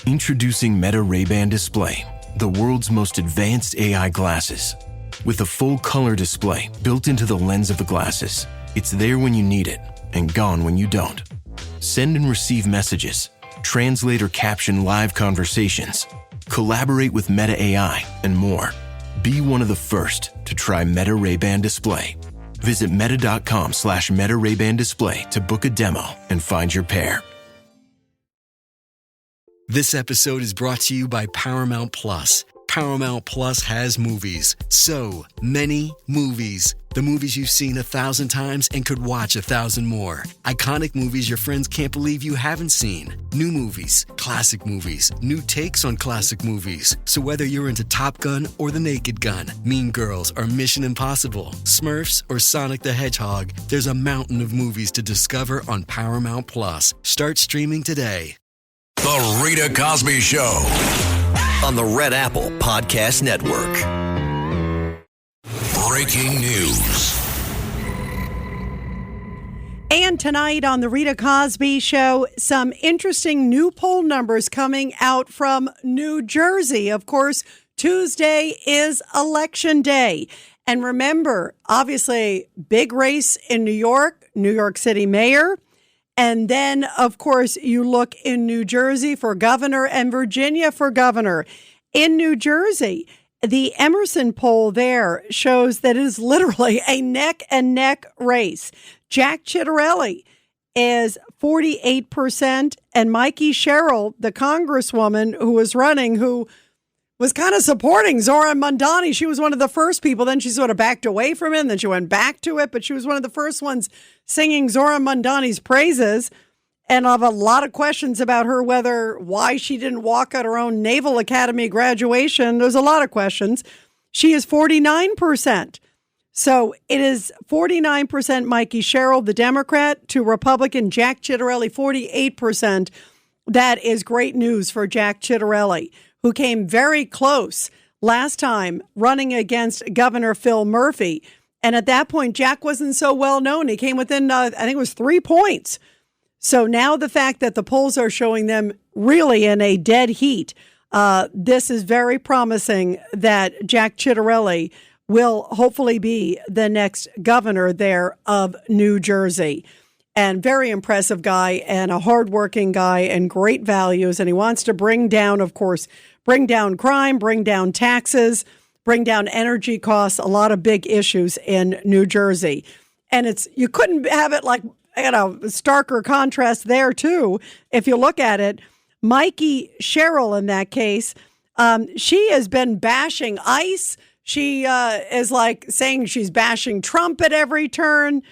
Introducing Meta Ray-Ban Display, the world's most advanced AI glasses. With a full color display built into the lens of the glasses, it's there when you need it and gone when you don't. Send and receive messages, translate or caption live conversations, collaborate with Meta AI, and more. Be one of the first to try Meta Ray-Ban Display. Visit meta.com/Meta Ray-Ban Display to book a demo and find your pair. This episode is brought to you by Paramount Plus. Paramount Plus has movies. So many movies. The movies you've seen 1,000 times and could watch 1,000 more. Iconic movies your friends can't believe you haven't seen. New movies, classic movies, new takes on classic movies. So whether you're into Top Gun or The Naked Gun, Mean Girls or Mission Impossible, Smurfs or Sonic the Hedgehog, there's a mountain of movies to discover on Paramount Plus. Start streaming today. The Rita Cosby Show on the Red Apple Podcast Network. Breaking news. And tonight on the Rita Cosby Show, some interesting new poll numbers coming out from New Jersey. Of course, Tuesday is Election Day. And remember, obviously, big race in New York City mayor. And then, of course, you look in New Jersey for governor and Virginia for governor. In New Jersey, the Emerson poll there shows that it is literally a neck-and-neck race. Jack Ciattarelli is 48%, and Mikey Cheryl, the congresswoman who was running, who was kind of supporting Zorhan Mamdani. She was one of the first people. Then she sort of backed away from it. Then she went back to it. But she was one of the first ones singing Zorhan Mamdani's praises. And I have a lot of questions about her, why she didn't walk at her own Naval Academy graduation. There's a lot of questions. She is 49%. So it is 49% Mikey Cheryl, the Democrat, to Republican Jack Ciattarelli, 48%. That is great news for Jack Ciattarelli, who came very close last time running against Governor Phil Murphy. And at that point, Jack wasn't so well known. He came within, I think it was 3 points. So now the fact that the polls are showing them really in a dead heat, this is very promising that Jack Ciattarelli will hopefully be the next governor there of New Jersey. And very impressive guy and a hardworking guy and great values. And he wants to bring down, of course, bring down crime, bring down taxes, bring down energy costs, a lot of big issues in New Jersey. And you couldn't have it like, a starker contrast there too. If you look at it, Mikey Cheryl in that case, she has been bashing ICE. She is like saying she's bashing Trump at every turn.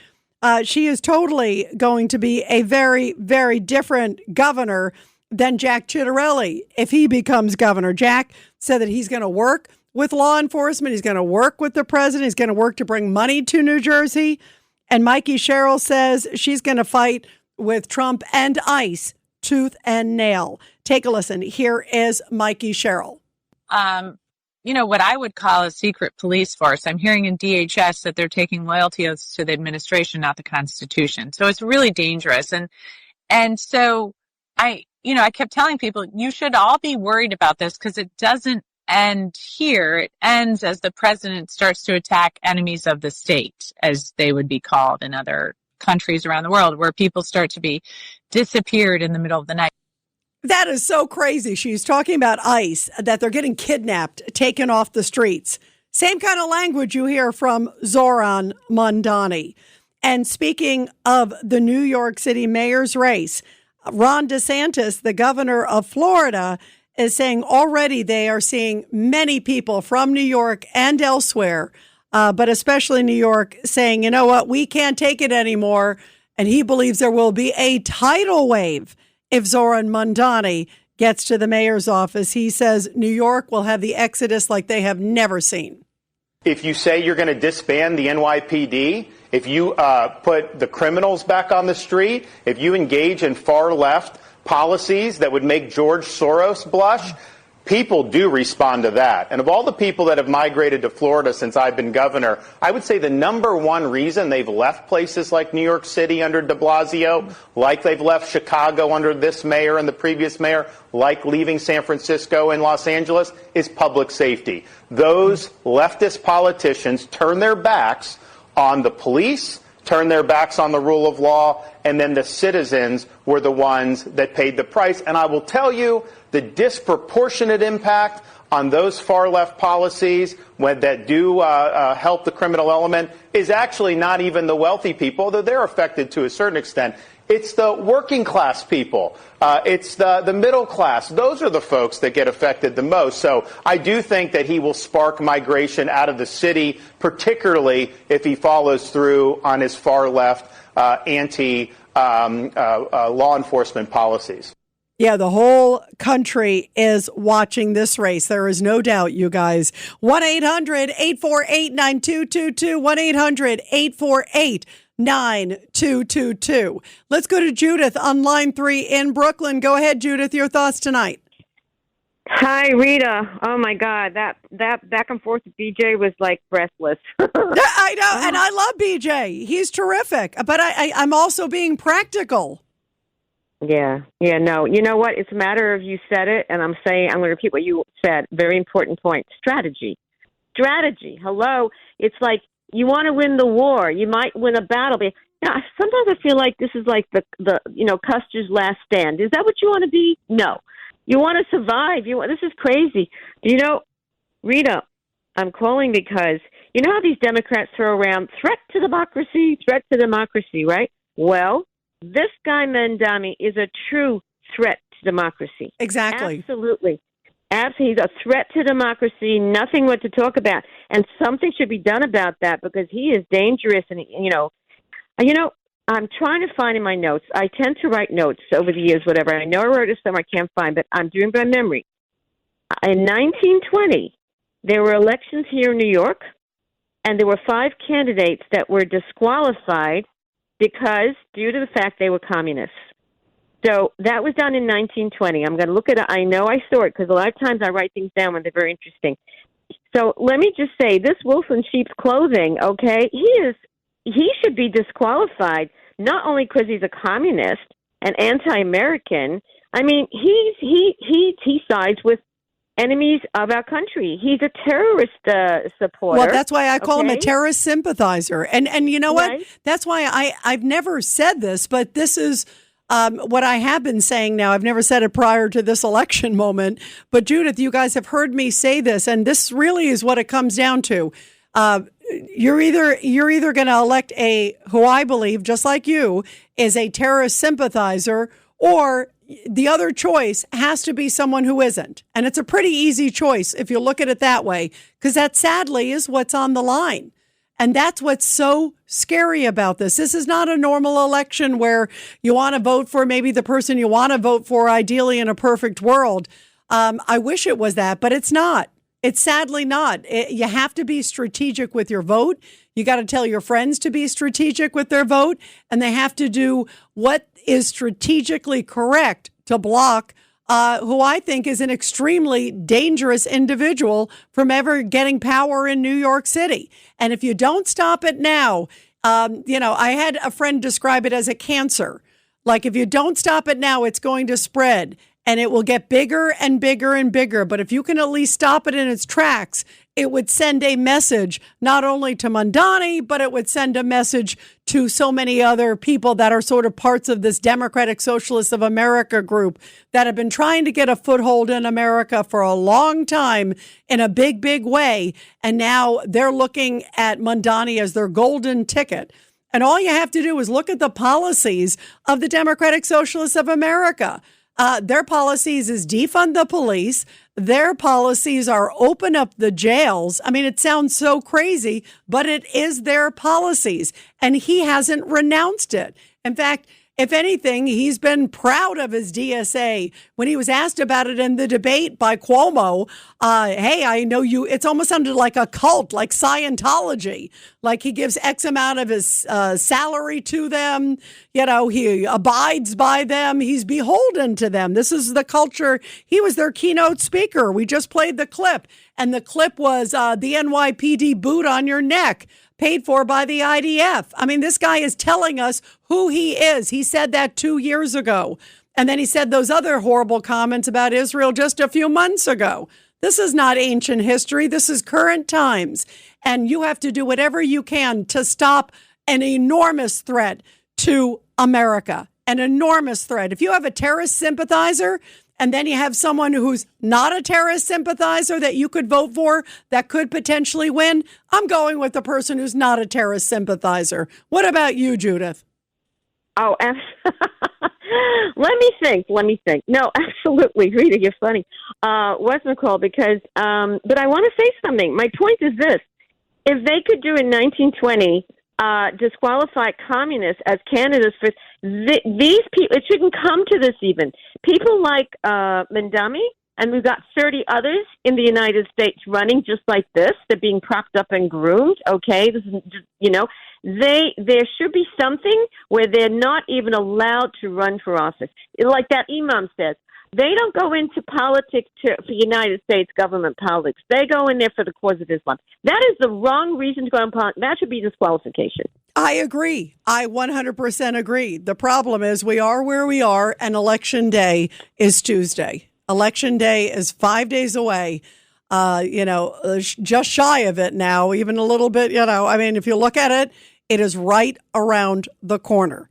She is totally going to be a very, very different governor than Jack Ciattarelli if he becomes governor. Jack said that he's going to work with law enforcement. He's going to work with the president. He's going to work to bring money to New Jersey. And Mikey Cheryl says she's going to fight with Trump and ICE tooth and nail. Take a listen. Here is Mikey Cheryl. What I would call a secret police force. I'm hearing in DHS that they're taking loyalty oaths to the administration, not the Constitution. So it's really dangerous. And so I kept telling people, you should all be worried about this because it doesn't end here. It ends as the president starts to attack enemies of the state, as they would be called in other countries around the world, where people start to be disappeared in the middle of the night. That is so crazy. She's talking about ICE, that they're getting kidnapped, taken off the streets. Same kind of language you hear from Zorhan Mamdani. And speaking of the New York City mayor's race, Ron DeSantis, the governor of Florida, is saying already they are seeing many people from New York and elsewhere, but especially New York, saying, you know what, we can't take it anymore. And he believes there will be a tidal wave if Zorhan Mamdani gets to the mayor's office. He says New York will have the exodus like they have never seen. If you say you're going to disband the NYPD, if you put the criminals back on the street, if you engage in far left policies that would make George Soros blush, people do respond to that. And of all the people that have migrated to Florida since I've been governor, I would say the number one reason they've left places like New York City under de Blasio, like they've left Chicago under this mayor and the previous mayor, like leaving San Francisco and Los Angeles, is public safety. Those leftist politicians turn their backs on the police, turn their backs on the rule of law, and then the citizens were the ones that paid the price. And I will tell you, the disproportionate impact on those far-left policies that do help the criminal element is actually not even the wealthy people, though they're affected to a certain extent. It's the working class people. It's the middle class. Those are the folks that get affected the most. So I do think that he will spark migration out of the city, particularly if he follows through on his far-left anti-law enforcement policies. Yeah, the whole country is watching this race. There is no doubt, you guys. 1-800-848-9222. 1-800-848-9222. Let's go to Judith on line 3 in Brooklyn. Go ahead, Judith. Your thoughts tonight. Hi, Rita. Oh, my God. That back and forth with BJ was like breathless. I know, and I love BJ. He's terrific. But I'm also being practical. Yeah, no. You know what? It's a matter of you said it, and I'm going to repeat what you said. Very important point. Strategy. Hello. It's like you want to win the war. You might win a battle. But sometimes I feel like this is like the Custer's last stand. Is that what you want to be? No. You want to survive. This is crazy. Rita, I'm calling because you know how these Democrats throw around threat to democracy, right? Well, this guy Mamdani is a true threat to democracy. Exactly. Absolutely. He's a threat to democracy, nothing what to talk about. And something should be done about that because he is dangerous. And, I'm trying to find in my notes. I tend to write notes over the years, whatever. I know I wrote it somewhere, I can't find, but I'm doing by memory. In 1920, there were elections here in New York, and there were 5 candidates that were disqualified because due to the fact they were communists. So that was done in 1920. I'm going to look at it. I know I saw it because a lot of times I write things down when they're very interesting. So let me just say, this wolf in sheep's clothing, okay, he should be disqualified, not only because he's a communist and anti-American. I mean, he sides with enemies of our country. He's a terrorist supporter. Well, that's why I call him a terrorist sympathizer. And you know what? Right. That's why I've never said this, but this is what I have been saying now. I've never said it prior to this election moment. But Judith, you guys have heard me say this, and this really is what it comes down to. You're either going to elect who I believe, just like you, is a terrorist sympathizer, or the other choice has to be someone who isn't. And it's a pretty easy choice if you look at it that way, because that sadly is what's on the line. And that's what's so scary about this. This is not a normal election where you want to vote for maybe the person you want to vote for, ideally in a perfect world. I wish it was that, but it's not. It's sadly not. You have to be strategic with your vote. You got to tell your friends to be strategic with their vote, and they have to do what is strategically correct to block who I think is an extremely dangerous individual from ever getting power in New York City. And if you don't stop it now, I had a friend describe it as a cancer. Like if you don't stop it now, it's going to spread. And it will get bigger and bigger and bigger. But if you can at least stop it in its tracks, it would send a message not only to Mamdani, but it would send a message to so many other people that are sort of parts of this Democratic Socialists of America group that have been trying to get a foothold in America for a long time in a big, big way. And now they're looking at Mamdani as their golden ticket. And all you have to do is look at the policies of the Democratic Socialists of America. Their policies is defund the police. Their policies are open up the jails. I mean, it sounds so crazy, but it is their policies. And he hasn't renounced it. In fact, If anything, he's been proud of his DSA. When he was asked about it in the debate by Cuomo, hey, I know you, it's almost sounded like a cult, like Scientology. Like he gives X amount of his salary to them. You know, he abides by them. He's beholden to them. This is the culture. He was their keynote speaker. We just played the clip, and the clip was the NYPD boot on your neck, paid for by the IDF. I mean, this guy is telling us who he is. He said that 2 years ago. And then he said those other horrible comments about Israel just a few months ago. This is not ancient history. This is current times. And you have to do whatever you can to stop an enormous threat to America, an enormous threat. If you have a terrorist sympathizer, and then you have someone who's not a terrorist sympathizer that you could vote for that could potentially win, I'm going with the person who's not a terrorist sympathizer. What about you, Judith? Oh, let me think. No, absolutely. Rita, you're funny. Wasn't called because, but I want to say something. My point is this. If they could do in 1920, disqualify communists as candidates for these people, it shouldn't come to this even. People like Mamdani, and we've got 30 others in the United States running just like this. They're being propped up and groomed. Okay, this is, there should be something where they're not even allowed to run for office. Like that imam says, they don't go into politics for United States government politics. They go in there for the cause of Islam. That is the wrong reason to go in politics. That should be disqualification. I agree. I 100% agree. The problem is we are where we are, and Election Day is Tuesday. Election Day is 5 days away. Just shy of it now, even a little bit, I mean, if you look at it, it is right around the corner.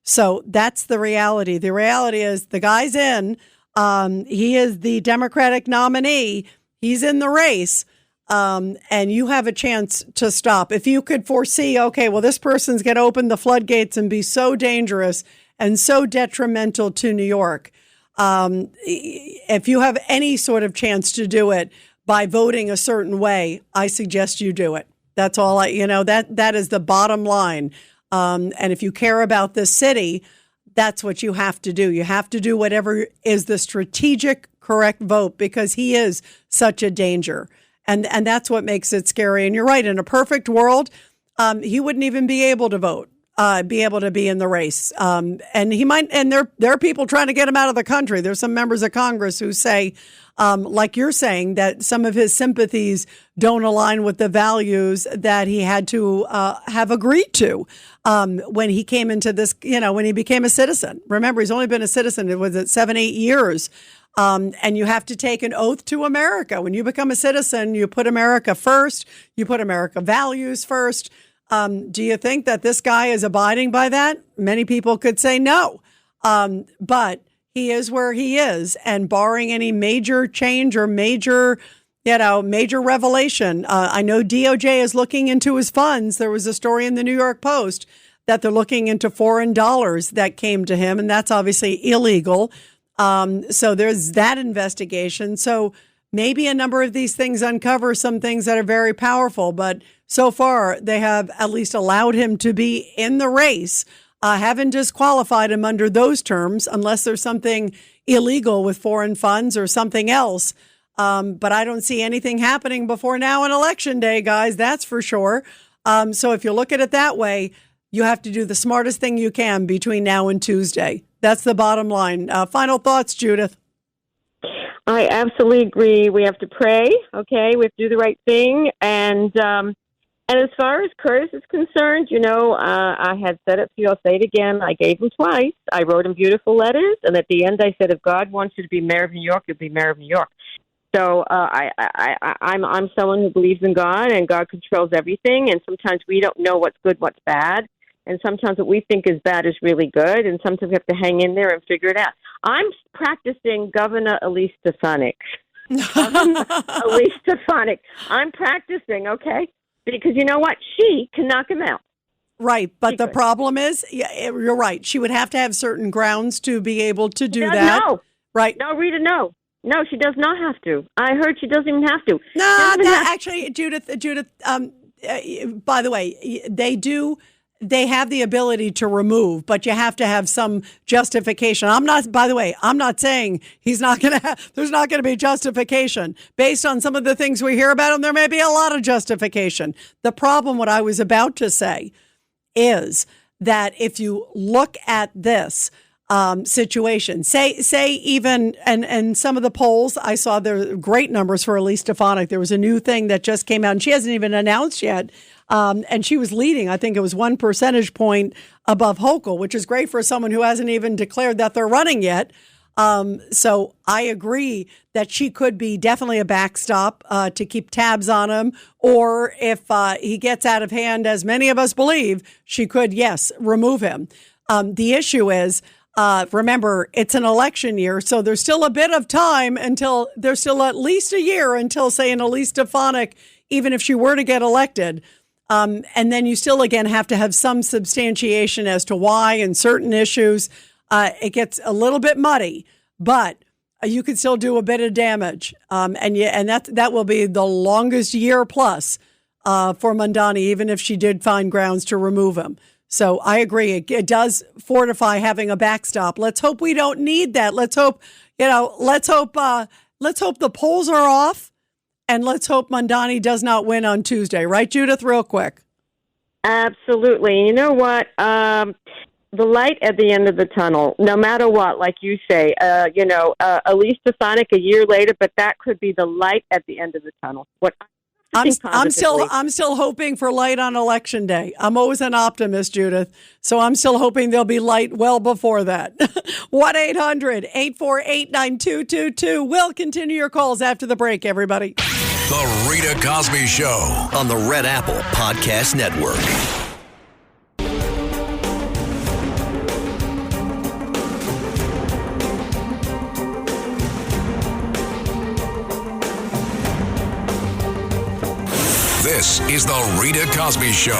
So that's the reality. The reality is the guy's in. He is the Democratic nominee. He's in the race. And you have a chance to stop. If you could foresee, okay, well, this person's going to open the floodgates and be so dangerous and so detrimental to New York. If you have any sort of chance to do it by voting a certain way, I suggest you do it. That's all that is the bottom line. And if you care about this city, that's what you have to do. You have to do whatever is the strategic correct vote, because he is such a danger. And that's what makes it scary. And you're right. In a perfect world, he wouldn't even be able to vote, be able to be in the race. And he might. And there are people trying to get him out of the country. There's some members of Congress who say, like you're saying, that some of his sympathies don't align with the values that he had to have agreed to when he came into this, when he became a citizen. Remember, he's only been a citizen, was it 7-8 years? And you have to take an oath to America. When you become a citizen, you put America first. You put America values first. Do you think that this guy is abiding by that? Many people could say no. But he is where he is. And barring any major change or major revelation, I know DOJ is looking into his funds. There was a story in the New York Post that they're looking into foreign dollars that came to him. And that's obviously illegal. So there's that investigation. So maybe a number of these things uncover some things that are very powerful, but so far they have at least allowed him to be in the race, haven't disqualified him under those terms, unless there's something illegal with foreign funds or something else. But I don't see anything happening before now on Election Day, guys, that's for sure. So if you look at it that way, you have to do the smartest thing you can between now and Tuesday. That's the bottom line. Final thoughts, Judith. I absolutely agree. We have to pray, okay? We have to do the right thing. And as far as Curtis is concerned, I had said it to you. I'll say it again. I gave him twice. I wrote him beautiful letters. And at the end, I said, if God wants you to be mayor of New York, you'll be mayor of New York. So I'm someone who believes in God, and God controls everything. And sometimes we don't know what's good, what's bad. And sometimes what we think is bad is really good. And sometimes we have to hang in there and figure it out. I'm practicing Governor Elise Stefanik. Elise Stefanik. I'm practicing, okay? Because you know what? She can knock him out. Right. But the problem is, you're right. She would have to have certain grounds to be able to do that. No. Right. No, Rita, no. No, she does not have to. I heard she doesn't even have to. Actually, Judith, by the way, they do. they have the ability to remove, but you have to have some justification. By the way, I'm not saying there's not going to be justification. Based on some of the things we hear about him, there may be a lot of justification. The problem, what I was about to say, is that if you look at this situation, say even, and some of the polls, I saw there were great numbers for Elise Stefanik. There was a new thing that just came out, and she hasn't even announced yet. And she was leading, I think it was 1 percentage point above Hochul, which is great for someone who hasn't even declared that they're running yet. So I agree that she could be definitely a backstop to keep tabs on him. Or if he gets out of hand, as many of us believe, she could, yes, remove him. The issue is, remember, it's an election year, so there's still a bit of time until there's still at least a year until, say, an Elise Stefanik, even if she were to get elected. And then you still, again, have to have some substantiation as to why in certain issues it gets a little bit muddy, but you can still do a bit of damage. And that will be the longest year plus for Mamdani, even if she did find grounds to remove him. So I agree. It does fortify having a backstop. Let's hope we don't need that. Let's hope the polls are off. And let's hope Mamdani does not win on Tuesday. Right, Judith? Real quick. Absolutely. You know what? The light at the end of the tunnel, no matter what, like you say, Elise Stefanik a year later, but that could be the light at the end of the tunnel. I'm still hoping for light on election day. I'm always an optimist, Judith. So I'm still hoping there'll be light well before that. 1-800-848-9222. We'll continue your calls after the break, everybody. The Rita Cosby Show on the Red Apple Podcast Network. This is the Rita Cosby Show.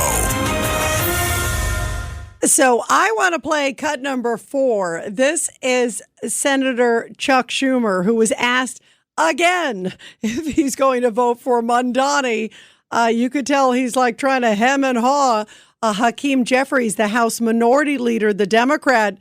So I want to play cut number 4. This is Senator Chuck Schumer, who was asked again if he's going to vote for Mamdani. You could tell he's like trying to hem and haw. Hakeem Jeffries, the House Minority Leader, the Democrat,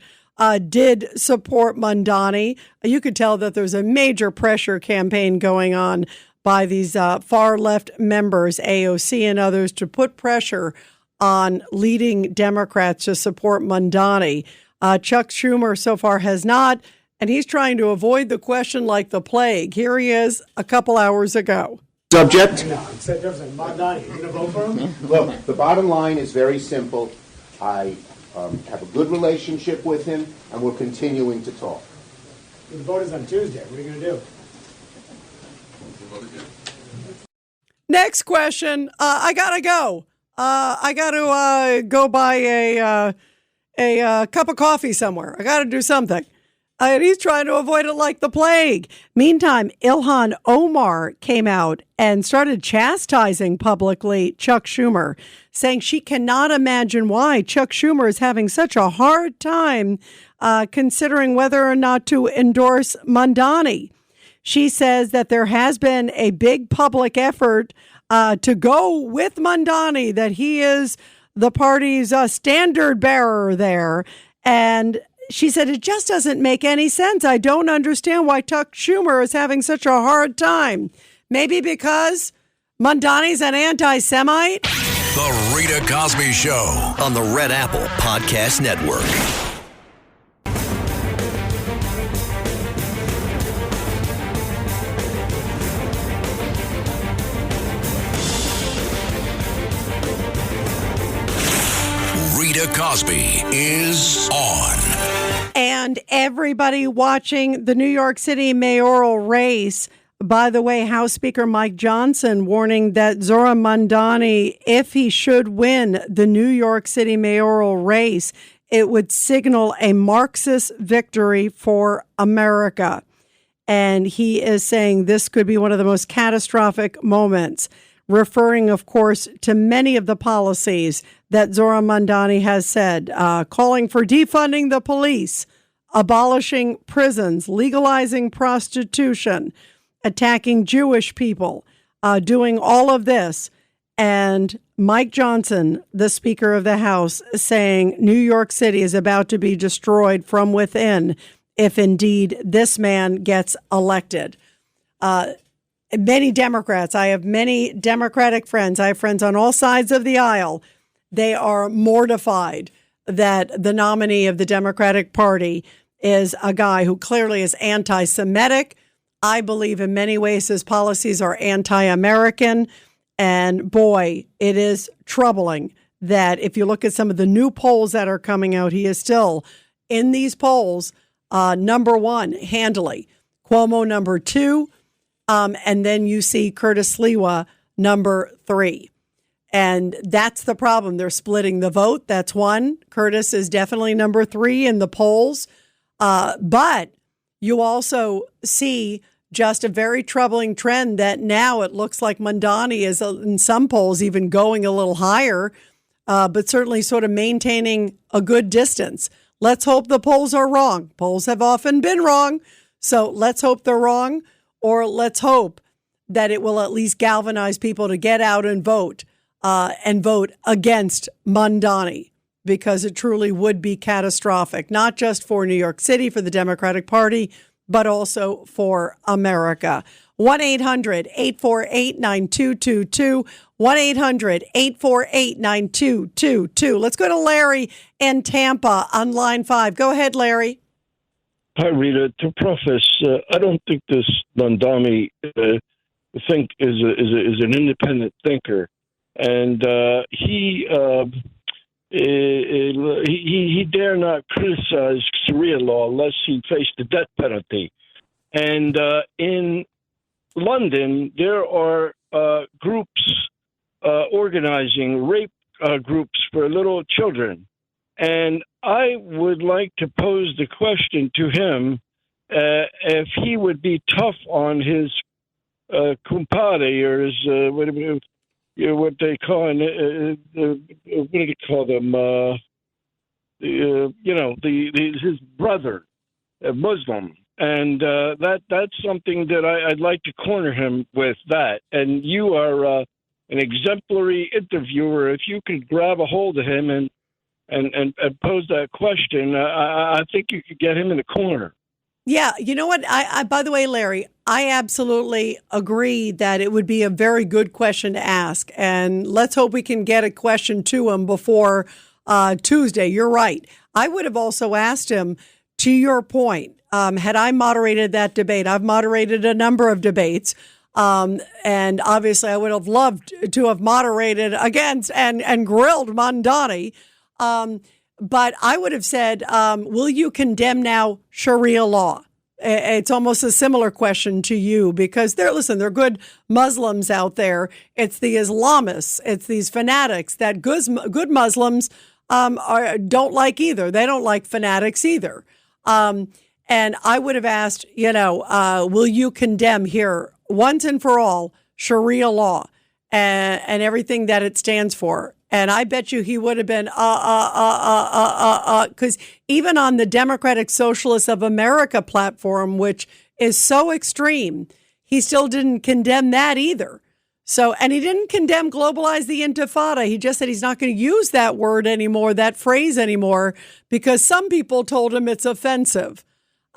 did support Mamdani. You could tell that there's a major pressure campaign going on by these far left members, AOC and others, to put pressure on leading Democrats to support Mamdani. Chuck Schumer so far has not, and he's trying to avoid the question like the plague. Here he is a couple hours ago. Subject? No, it said Mamdani. You're going to vote for him? Look, the bottom line is very simple. I have a good relationship with him, and we're continuing to talk. The vote is on Tuesday. What are you going to do? Next question. I gotta go. I got to go buy a cup of coffee somewhere. I got to do something. And he's trying to avoid it like the plague. Meantime, Ilhan Omar came out and started chastising publicly Chuck Schumer, saying she cannot imagine why Chuck Schumer is having such a hard time considering whether or not to endorse Mamdani. She says that there has been a big public effort to go with Mamdani, that he is the party's standard bearer there. And she said, it just doesn't make any sense. I don't understand why Chuck Schumer is having such a hard time. Maybe because Mamdani's an anti-Semite? The Rita Cosby Show on the Red Apple Podcast Network. Rita Cosby is on. And everybody watching the New York City mayoral race. By the way, House Speaker Mike Johnson warning that Zorhan Mamdani, if he should win the New York City mayoral race, it would signal a Marxist victory for America. And he is saying this could be one of the most catastrophic moments, referring, of course, to many of the policies that Zorhan Mamdani has said, calling for defunding the police, abolishing prisons, legalizing prostitution, attacking Jewish people, doing all of this. and Mike Johnson, the Speaker of the House, saying New York City is about to be destroyed from within if indeed this man gets elected. Many Democrats, I have many Democratic friends. I have friends on all sides of the aisle. They are mortified that the nominee of the Democratic Party is a guy who clearly is anti-Semitic. I believe in many ways his policies are anti-American. And boy, it is troubling that if you look at some of the new polls that are coming out, he is still in these polls, number one, handily. Cuomo, number two. And then you see Curtis Sliwa, number three. And that's the problem. They're splitting the vote. That's one. Curtis is definitely number three in the polls. But you also see just a very troubling trend that now it looks like Mamdani is in some polls even going a little higher, but certainly sort of maintaining a good distance. Let's hope the polls are wrong. Polls have often been wrong. So let's hope they're wrong, or let's hope that it will at least galvanize people to get out and vote against Mamdani, because it truly would be catastrophic, not just for New York City, for the Democratic Party, but also for America. 1-800-848-9222. 1-800-848-9222. Let's go to Larry in Tampa on line 5. Go ahead, Larry. Hi, Rita. To preface, I don't think this Mamdani is an independent thinker, and he dare not criticize Sharia law unless he faced the death penalty. And in London, there are groups organizing rape groups for little children. And I would like to pose the question to him if he would be tough on his compadre, or his what they call what do they call them? His brother, a Muslim, and that's something that I'd like to corner him with. That, and you are an exemplary interviewer. If you could grab a hold of him and pose that question, I think you could get him in the corner. Yeah, you know what? I by the way, Larry, I absolutely agree that it would be a very good question to ask. And let's hope we can get a question to him before Tuesday. You're right. I would have also asked him, to your point, had I moderated that debate. I've moderated a number of debates. And obviously I would have loved to have moderated against and grilled Mamdani. But I would have said, will you condemn now Sharia law? It's almost a similar question to you, because they're good Muslims out there. It's the Islamists, it's these fanatics that good Muslims don't like either. They don't like fanatics either. And I would have asked, will you condemn here once and for all Sharia law and everything that it stands for? And I bet you he would have been, because even on the Democratic Socialists of America platform, which is so extreme, he still didn't condemn that either. So, and he didn't condemn globalize the intifada. He just said he's not going to use that word anymore, that phrase anymore, because some people told him it's offensive.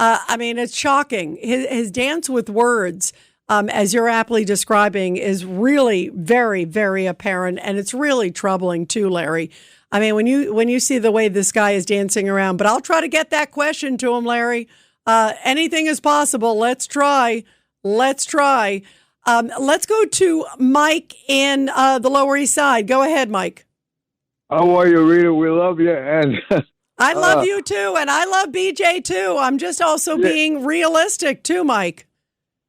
It's shocking. His dance with words, as you're aptly describing, is really very, very apparent, and it's really troubling too, Larry. I mean, when you see the way this guy is dancing around, but I'll try to get that question to him, Larry. Anything is possible. Let's try. Let's go to Mike in the Lower East Side. Go ahead, Mike. How are you, Rita? We love you, and I love you too, and I love BJ too. I'm just also being realistic too, Mike.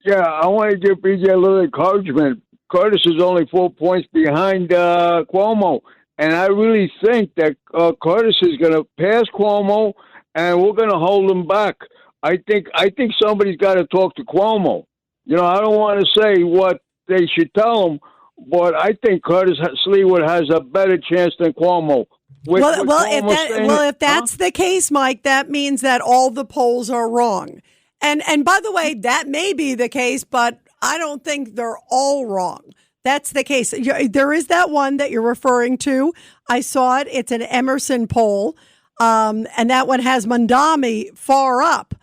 Yeah, I want to give BJ a little encouragement. Curtis is only 4 points behind Cuomo, and I really think that Curtis is going to pass Cuomo, and we're going to hold him back. I think somebody's got to talk to Cuomo. I don't want to say what they should tell him, but I think Curtis Sliwa has a better chance than Cuomo. If that's the case, Mike, that means that all the polls are wrong. And by the way, that may be the case, but I don't think they're all wrong. That's the case. There is that one that you're referring to. I saw it. It's an Emerson poll, and that one has Mamdani far up.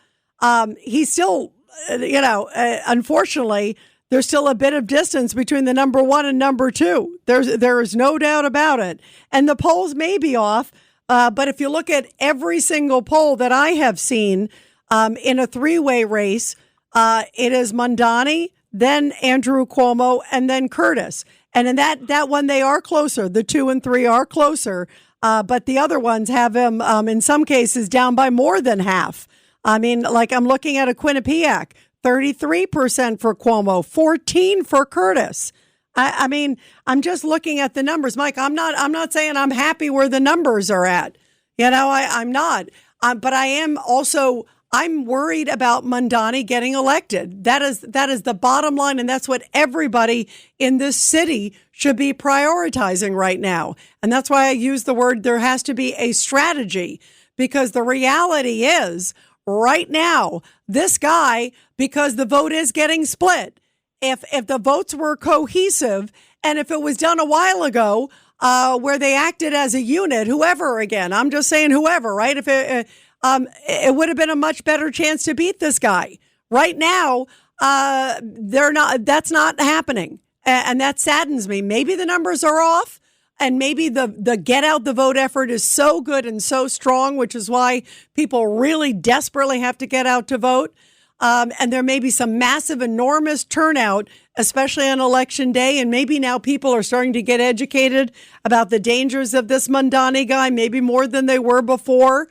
He's still, unfortunately, there's still a bit of distance between the number one and number two. There is no doubt about it. And the polls may be off, but if you look at every single poll that I have seen in a three-way race, it is Mamdani, then Andrew Cuomo, and then Curtis. And in that one, they are closer. The 2 and 3 are closer. But the other ones have him, in some cases, down by more than half. I mean, like I'm looking at a Quinnipiac, 33% for Cuomo, 14% for Curtis. I mean, I'm just looking at the numbers. Mike, I'm not saying I'm happy where the numbers are at. I'm not. But I am also... I'm worried about Mamdani getting elected. That is the bottom line, and that's what everybody in this city should be prioritizing right now. And that's why I use the word there has to be a strategy, because the reality is right now, this guy, because the vote is getting split, if the votes were cohesive and if it was done a while ago where they acted as a unit, whoever, again, I'm just saying whoever, right? If it would have been a much better chance to beat this guy. Right now, they're not. That's not happening, and that saddens me. Maybe the numbers are off, and maybe the get out the vote effort is so good and so strong, which is why people really desperately have to get out to vote. And there may be some massive, enormous turnout, especially on election day. And maybe now people are starting to get educated about the dangers of this Mamdani guy, maybe more than they were before.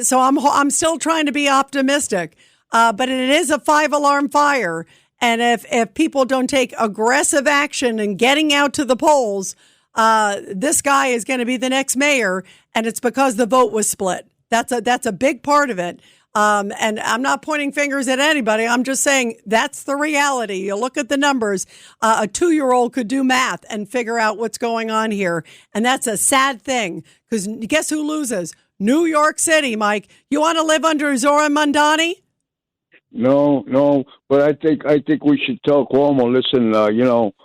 So I'm still trying to be optimistic, but it is a 5-alarm fire. And if people don't take aggressive action in getting out to the polls, this guy is going to be the next mayor, and it's because the vote was split. That's a big part of it. And I'm not pointing fingers at anybody. I'm just saying that's the reality. You look at the numbers. A 2-year-old could do math and figure out what's going on here. And that's a sad thing, because guess who loses? New York City, Mike. You want to live under Zorhan Mamdani? No, but I think we should tell Cuomo, listen,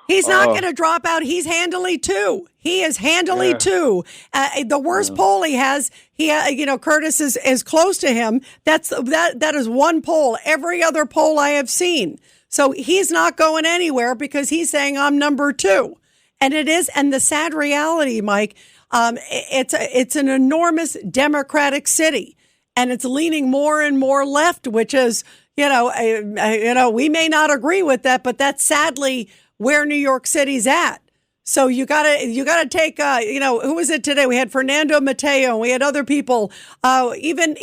he's not going to drop out. He's handily too. He is handily too. The worst poll he has, Curtis is close to him. That is one poll. Every other poll I have seen. So he's not going anywhere because he's saying I'm number 2. And it is, and the sad reality, Mike, it's an enormous Democratic city, and it's leaning more and more left, which is, we may not agree with that, but that's sadly where New York City's at. So you gotta take, who was it today? We had Fernando Mateo, and we had other people, even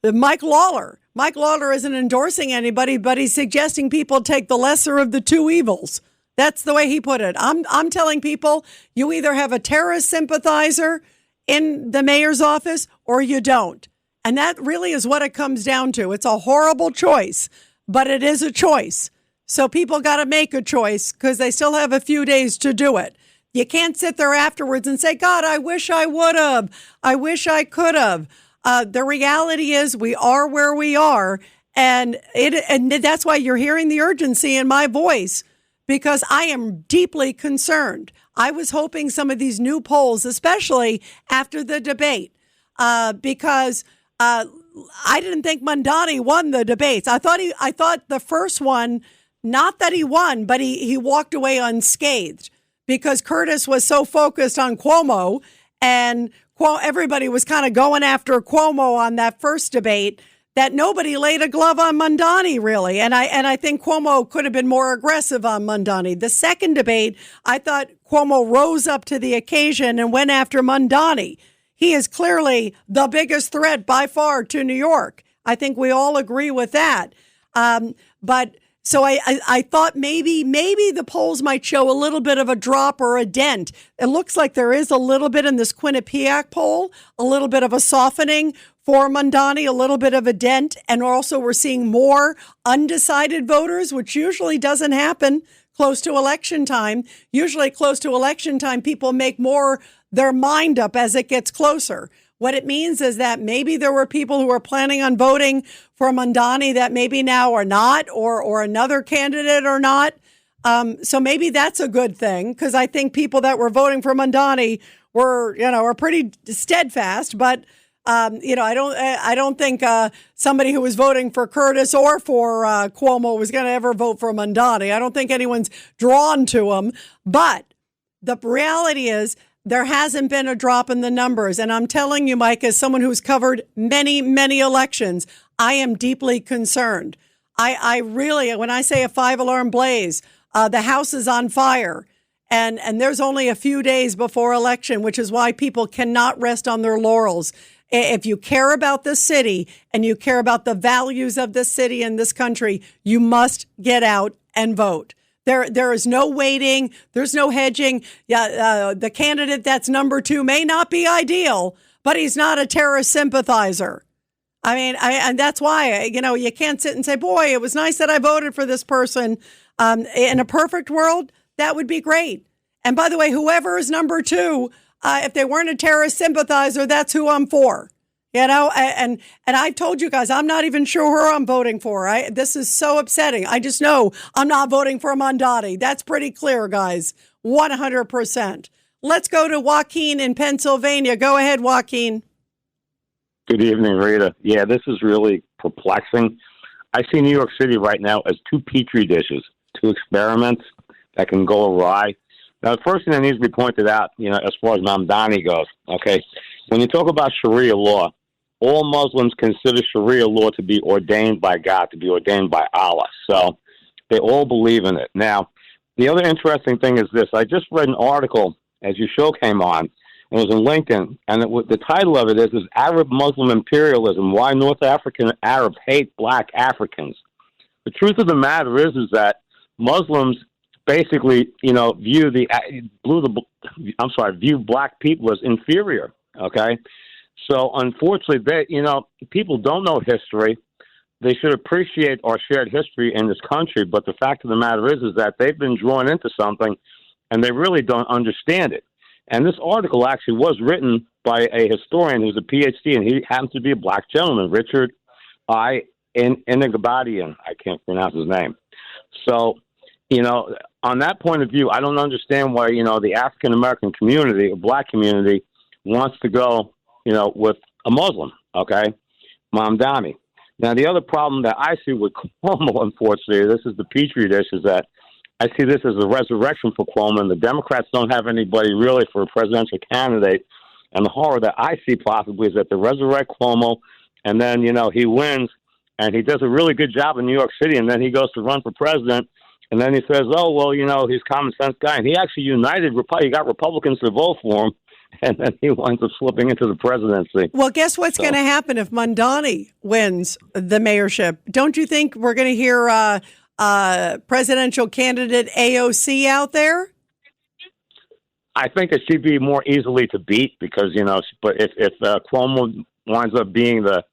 Mike Lawler. Mike Lawler isn't endorsing anybody, but he's suggesting people take the lesser of the two evils. That's the way he put it. I'm telling people, you either have a terrorist sympathizer in the mayor's office or you don't. And that really is what it comes down to. It's a horrible choice, but it is a choice. So people got to make a choice because they still have a few days to do it. You can't sit there afterwards and say, God, I wish I would have. I wish I could have. The reality is we are where we are. And that's why you're hearing the urgency in my voice. Because I am deeply concerned. I was hoping some of these new polls, especially after the debate, because I didn't think Mamdani won the debates. I thought the first one, not that he won, but he walked away unscathed because Curtis was so focused on Cuomo, and everybody was kind of going after Cuomo on that first debate, that nobody laid a glove on Mamdani, really. And I think Cuomo could have been more aggressive on Mamdani. The second debate, I thought Cuomo rose up to the occasion and went after Mamdani. He is clearly the biggest threat by far to New York. I think we all agree with that. But so I thought maybe the polls might show a little bit of a drop or a dent. It looks like there is a little bit in this Quinnipiac poll, a little bit of a softening for Mamdani, a little bit of a dent. And also we're seeing more undecided voters, which usually doesn't happen close to election time. Usually close to election time, people make more their mind up as it gets closer. What it means is that maybe there were people who were planning on voting for Mamdani that maybe now are not, or another candidate or not. So maybe that's a good thing, because I think people that were voting for Mamdani are pretty steadfast. But I don't think somebody who was voting for Curtis or for Cuomo was going to ever vote for Mamdani. I don't think anyone's drawn to him. But the reality is, there hasn't been a drop in the numbers. And I'm telling you, Mike, as someone who's covered many, many elections, I am deeply concerned. I really, when I say a 5-alarm blaze, the house is on fire. And there's only a few days before election, which is why people cannot rest on their laurels. If you care about this city and you care about the values of this city and this country, you must get out and vote. There is no waiting. There's no hedging. The candidate that's number 2 may not be ideal, but he's not a terrorist sympathizer. I mean, and that's why, you can't sit and say, boy, it was nice that I voted for this person. In a perfect world, that would be great. And by the way, whoever is number 2, if they weren't a terrorist sympathizer, that's who I'm for. And I've told you guys, I'm not even sure who I'm voting for. This is so upsetting. I just know I'm not voting for Mamdani. That's pretty clear, guys. 100%. Let's go to Joaquin in Pennsylvania. Go ahead, Joaquin. Good evening, Rita. Yeah, this is really perplexing. I see New York City right now as 2 petri dishes, 2 experiments that can go awry. Now, the first thing that needs to be pointed out, as far as Mamdani goes, okay, when you talk about Sharia law, all Muslims consider Sharia law to be ordained by God, to be ordained by Allah. So they all believe in it. Now, the other interesting thing is this. I just read an article as your show came on, and it was in LinkedIn, and the title of it is Arab-Muslim Imperialism, Why North African Arabs Hate Black Africans. The truth of the matter is that Muslims basically, view black people as inferior, okay? So, unfortunately, people don't know history. They should appreciate our shared history in this country, but the fact of the matter is that they've been drawn into something, and they really don't understand it. And this article actually was written by a historian who's a PhD, and he happens to be a black gentleman, Richard Enigabadian. I can't pronounce his name. So, on that point of view, I don't understand why, the African-American community, or black community, wants to go, with a Muslim, okay, Mamdani. Now, the other problem that I see with Cuomo, unfortunately, this is the petri dish, is that I see this as a resurrection for Cuomo, and the Democrats don't have anybody really for a presidential candidate. And the horror that I see possibly is that they resurrect Cuomo, and then, he wins, and he does a really good job in New York City, and then he goes to run for president, and then he says, oh, well, he's a common sense guy. And he actually he got Republicans to vote for him, and then he winds up slipping into the presidency. Well, guess what's going to happen if Mamdani wins the mayorship? Don't you think we're going to hear presidential candidate AOC out there? I think that she'd be more easily to beat because, but if Cuomo winds up being the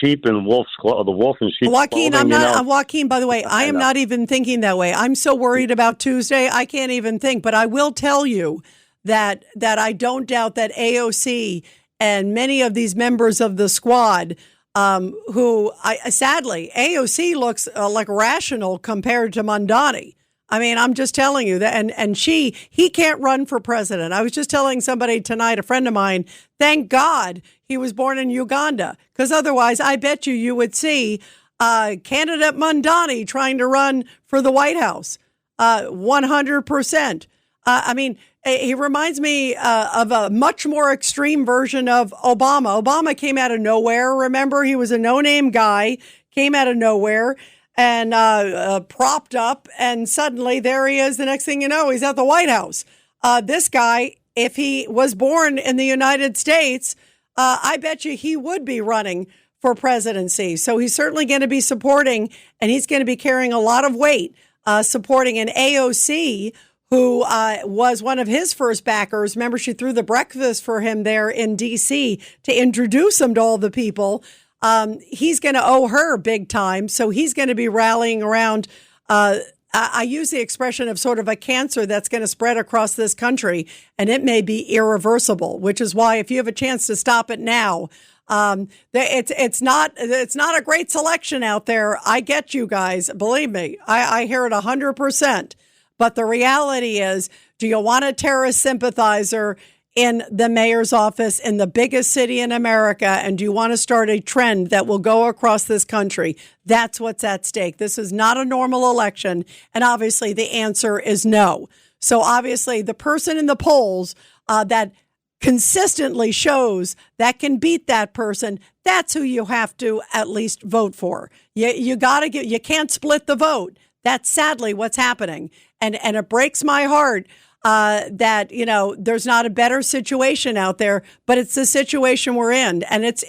sheep in wolf's clothing, the wolf in sheep's Joaquin, clothing. Joaquin, by the way, I am not even thinking that way. I'm so worried about Tuesday, I can't even think. But I will tell you that I don't doubt that AOC and many of these members of the squad, sadly, AOC looks like rational compared to Mamdani. I mean, I'm just telling you that, and he can't run for president. I was just telling somebody tonight, a friend of mine, thank God he was born in Uganda, because otherwise I bet you would see candidate Mamdani trying to run for the White House, 100%. I mean, he reminds me of a much more extreme version of Obama. Obama came out of nowhere. Remember, he was a no-name guy, came out of nowhere, and propped up, and suddenly there he is. The next thing you know, he's at the White House. This guy, if he was born in the United States, I bet you he would be running for presidency. So he's certainly going to be supporting, and he's going to be carrying a lot of weight, supporting an AOC who was one of his first backers. Remember, she threw the breakfast for him there in D.C. to introduce him to all the people. He's going to owe her big time. So he's going to be rallying around. I use the expression of sort of a cancer that's going to spread across this country, and it may be irreversible, which is why if you have a chance to stop it now, it's not a great selection out there. I get you guys. Believe me, I hear it 100%. But the reality is, do you want a terrorist sympathizer in the mayor's office in the biggest city in America? And do you want to start a trend that will go across this country? That's what's at stake. This is not a normal election. And obviously the answer is no. So obviously the person in the polls that consistently shows that can beat that person, that's who you have to at least vote for. You can't split the vote. That's sadly what's happening. And it breaks my heart that, there's not a better situation out there, but it's the situation we're in. And it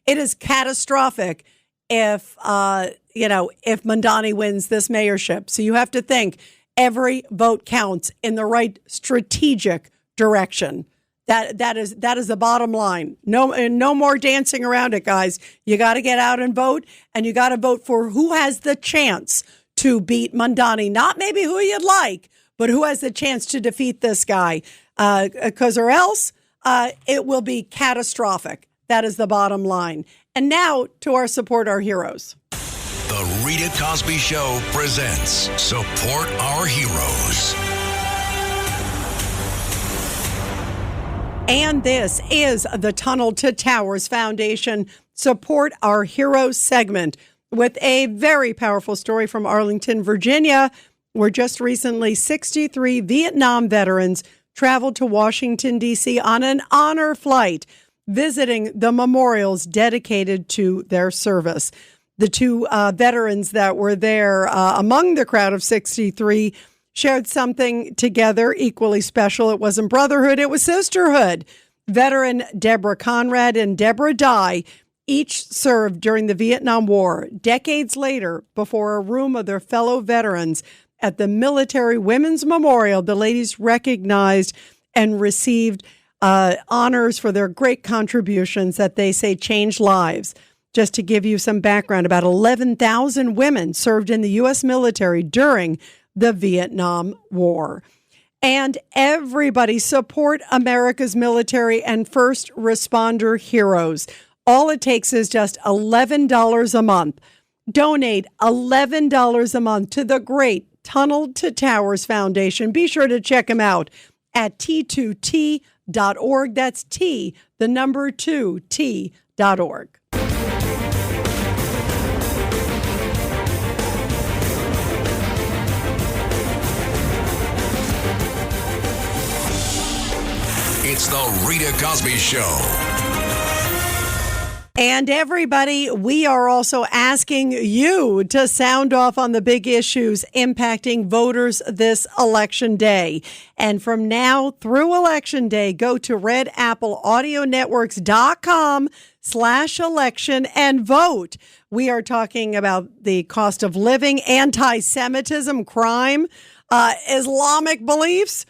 is catastrophic if Mamdani wins this mayorship. So you have to think every vote counts in the right strategic direction. That is the bottom line. No more dancing around it, guys. You got to get out and vote, and you got to vote for who has the chance to beat Mamdani. Not maybe who you'd like, but who has the chance to defeat this guy, or else it will be catastrophic. That is the bottom line. And now to our Support Our Heroes. The Rita Cosby Show presents Support Our Heroes. And this is the Tunnel to Towers Foundation Support Our Heroes segment with a very powerful story from Arlington, Virginia, where just recently 63 Vietnam veterans traveled to Washington, D.C. on an honor flight, visiting the memorials dedicated to their service. The two veterans that were there among the crowd of 63 shared something together equally special. It wasn't brotherhood, it was sisterhood. Veteran Deborah Conrad and Deborah Dye each served during the Vietnam War. Decades later, before a room of their fellow veterans at the Military Women's Memorial, the ladies recognized and received honors for their great contributions that they say changed lives. Just to give you some background, about 11,000 women served in the U.S. military during the Vietnam War. And everybody support America's military and first responder heroes. All it takes is just $11 a month. Donate $11 a month to the great Tunnel to Towers Foundation. Be sure to check them out at T2T.org. That's T, the number 2, T.org. It's the Rita Cosby Show. And everybody, we are also asking you to sound off on the big issues impacting voters this election day. And from now through election day, go to redappleaudionetworks.com/election and vote. We are talking about the cost of living, anti-Semitism, crime, Islamic beliefs,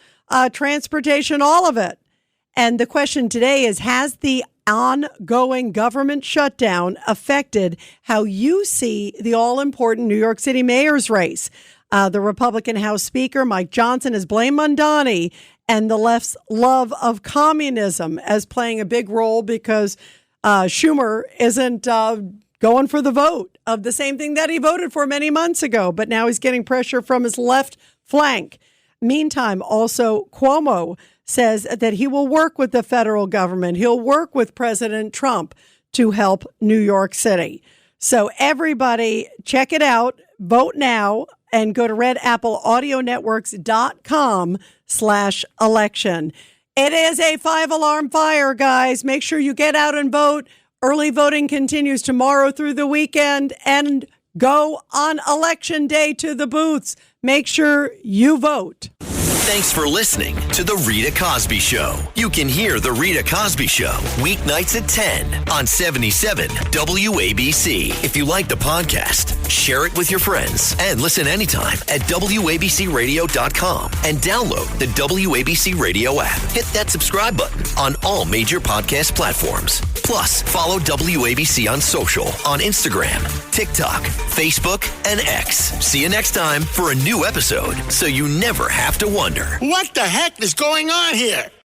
transportation, all of it. And the question today is, has the ongoing government shutdown affected how you see the all-important New York City mayor's race? The Republican House Speaker, Mike Johnson, has blamed Mamdani and the left's love of communism as playing a big role because Schumer isn't going for the vote of the same thing that he voted for many months ago. But now he's getting pressure from his left flank. Meantime, also Cuomo says that he will work with the federal government. He'll work with President Trump to help New York City. So everybody check it out. Vote now and go to redappleaudionetworks.com/election. It is a 5-alarm fire, guys. Make sure you get out and vote. Early voting continues tomorrow through the weekend, and go on election day to the booths. Make sure you vote. Thanks for listening to The Rita Cosby Show. You can hear The Rita Cosby Show weeknights at 10 on 77 WABC. If you like the podcast, share it with your friends and listen anytime at WABCRadio.com and download the WABC Radio app. Hit that subscribe button on all major podcast platforms. Plus, follow WABC on social on Instagram, TikTok, Facebook, and X. See you next time for a new episode so you never have to wonder. What the heck is going on here?